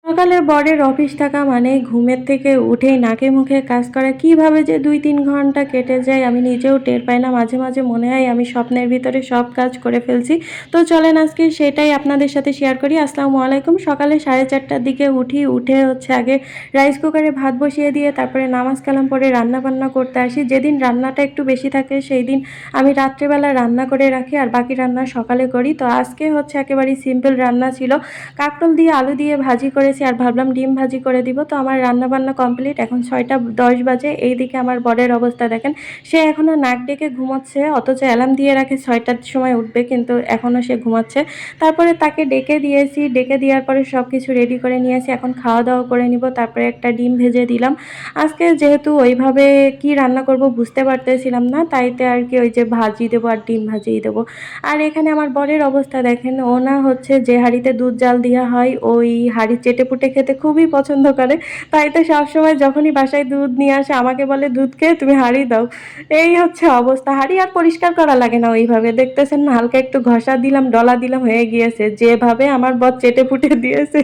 সকালে বরের অফিস থাকা মানে ঘুমের থেকে উঠেই নাকে মুখে কাজ করা কিভাবে যে ২-৩ ঘন্টা কেটে যায় আমি নিজেও টের পাই না। মাঝে, মাঝে মনে হয় আমি স্বপ্নের ভিতরে সব কাজ করে ফেলছি। তো চলেন আজকে সেটাই আপনাদের সাথে শেয়ার করি। আসসালামু আলাইকুম। সকালে 4:30টার দিকে উঠি। উঠে হচ্ছে আগে রাইস কুকারে ভাত বসিয়ে দিয়ে তারপরে নামাজ কালাম পড়ে রান্না-বান্না করতে আসি। যেদিন রান্নাটা একটু বেশি থাকে সেই দিন আমি রাত্রেবেলা রান্না করে রাখি আর বাকি রান্না সকালে করি। তো আজকে হচ্ছে একেবারেই সিম্পল রান্না ছিল। কাঁকরোল দিয়ে আলু দিয়ে ভাজি করেছি আর ভাবলাম ডিম ভাজি করে দিব। তো আমার রান্নাবান্না কমপ্লিট। এখন 6টা 10 বাজে। এইদিকে আমার বরের অবস্থা দেখেন। সে এখনো নাক ডেকে ঘুমাচ্ছে, অথচ অ্যালার্ম দিয়ে রাখে 6টার সময় উঠবে, কিন্তু এখনো সে ঘুমাচ্ছে। তারপরে তাকে ডেকে দিয়েছি। ডেকে দেওয়ার পরে সবকিছু রেডি করে নিয়েছি। এখন খাওয়া-দাওয়া করে নিব। তারপরে একটা ডিম ভেজে দিলাম। আজকে যেহেতু ওইভাবে কি রান্না করব বুঝতে পারতেছিলাম না, তাইতে আর কি ওই যে ভাজি দেবো আর ডিম ভাজিই দেবো। আর এখানে আমার বরের অবস্থা দেখেন। ও না হচ্ছে যে হাঁড়িতে দুধ জাল দেওয়া হয় ওই হাঁড়ি চেটেপুটে খেতে খুবই পছন্দ করে। তাই তো সবসময় যখনই বাসায় দুধ নিয়ে আসে আমাকে বলে, দুধ খেয়ে তুমি হাঁড়ি দাও। এই হচ্ছে অবস্থা। হাঁড়ি আর পরিষ্কার করা লাগে না ওইভাবে, দেখতেছেন না, হালকা একটু ঘষা দিলাম, ডলা দিলাম, হয়ে গিয়েছে। যেভাবে আমার বর চেটেপুটে দিয়েছে।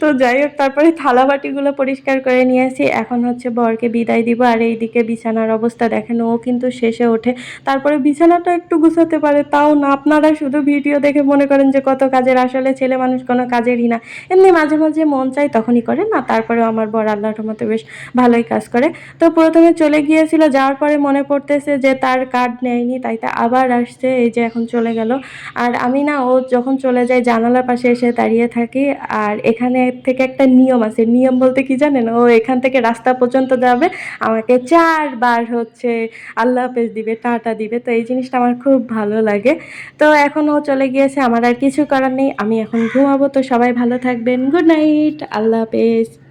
তো যাই হোক, তারপরে থালা বাটিগুলো পরিষ্কার করে নিয়েছি। এখন হচ্ছে বরকে বিদায় দিব। আর এইদিকে বিছানার অবস্থা দেখেন। ও কিন্তু শেষে ওঠে। তারপরে বিছানাটা একটু গুছাতে পারে, তাও না। আপনারা শুধু ভিডিও দেখে মনে করেন যে কত কাজের, আসলে ছেলে মানুষ কোনো কাজেরই না। এমনি মাঝে, মাঝে মন চায় তখনই করে না। তারপরেও আমার বর আল্লাহর রহমতে বেশ ভালোই কাজ করে। তো ১ম এ চলে গিয়েছিল, যাওয়ার পরে মনে পড়তেছে যে তার কার্ড নেয়নি, তাইতে আবার আসছে। এই যে এখন চলে গেল। আর আমি না, ও যখন চলে যায় জানালার পাশে এসে দাঁড়িয়ে থাকি। আর এখানে থেকে একটা নিয়ম আছে। নিয়ম বলতে কি জানেন? ও এখান থেকে রাস্তা পর্যন্ত যাবে, আমাকে ৪ বার হচ্ছে আল্লাহ হাফেজ দিবে, টাটা দিবে। তো এই জিনিসটা আমার খুব ভালো লাগে। তো এখন ও চলে গিয়েছে, আমার আর কিছু করার নেই। আমি এখন ঘুমাবো। তো সবাই ভালো থাকবেন। Good night. আল্লাহ হাফেজ।